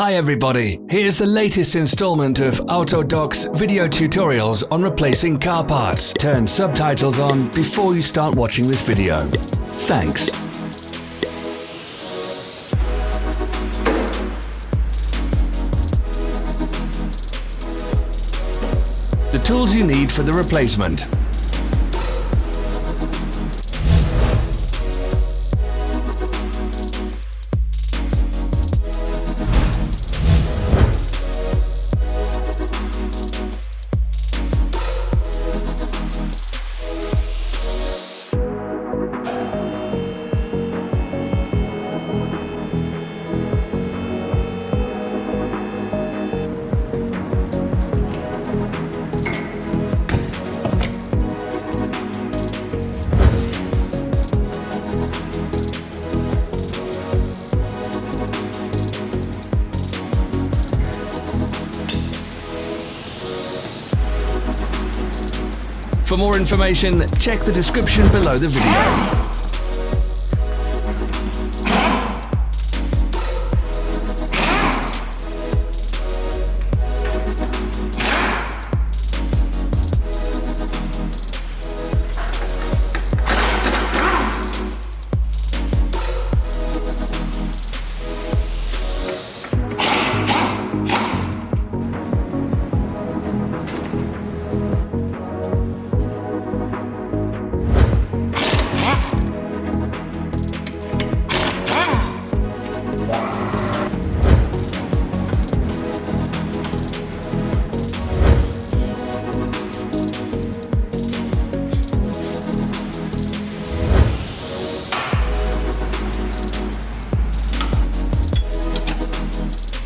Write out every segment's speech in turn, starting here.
Hi everybody, here's the latest installment of Autodoc's video tutorials on replacing car parts. Turn subtitles on before you start watching this video. Thanks. The tools you need for the replacement. For more information, check the description below the video.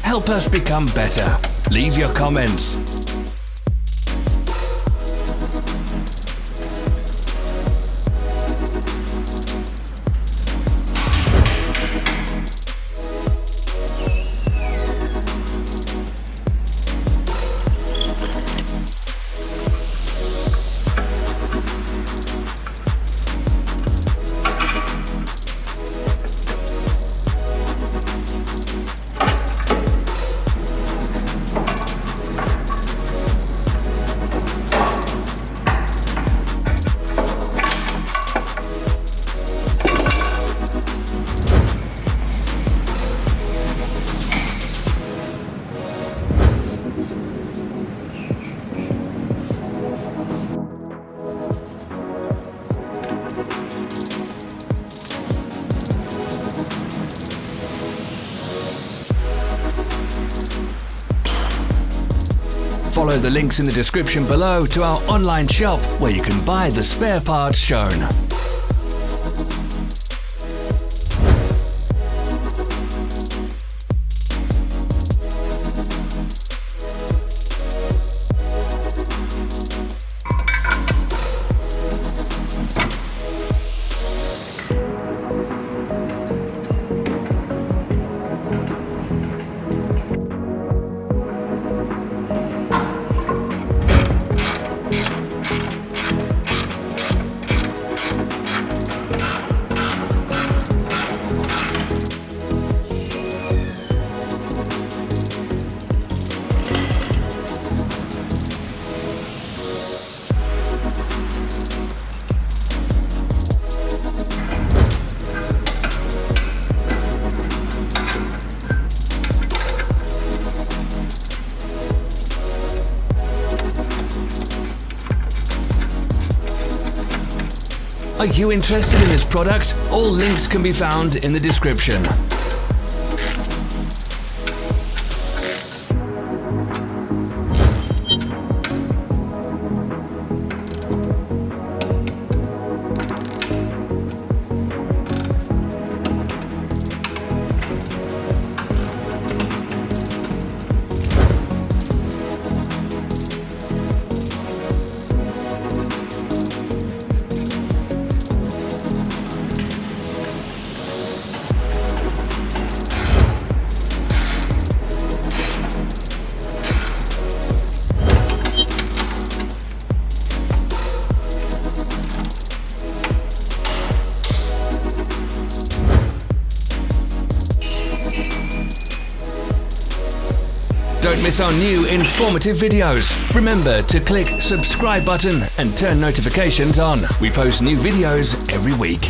Help us become better. Leave your comments. Follow the links in the description below to our online shop where you can buy the spare parts shown. Are you interested in this product? All links can be found in the description. Don't miss our new informative videos. Remember to click subscribe button and turn notifications on. We post new videos every week.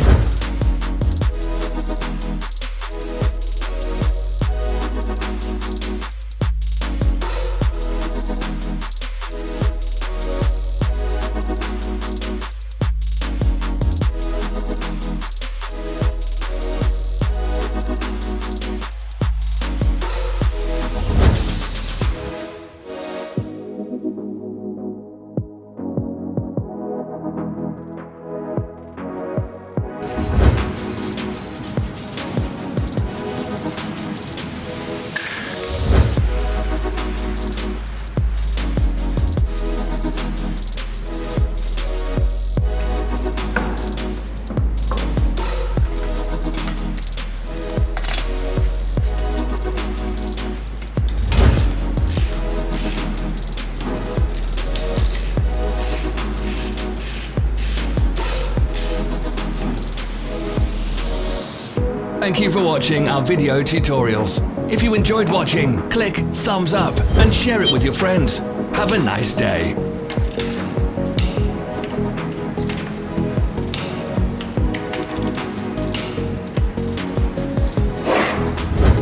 Thank you for watching our video tutorials. If you enjoyed watching, click thumbs up and share it with your friends. Have a nice day.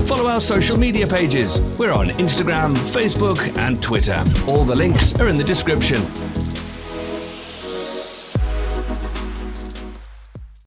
Follow our social media pages. We're on Instagram, Facebook and Twitter. All the links are in the description.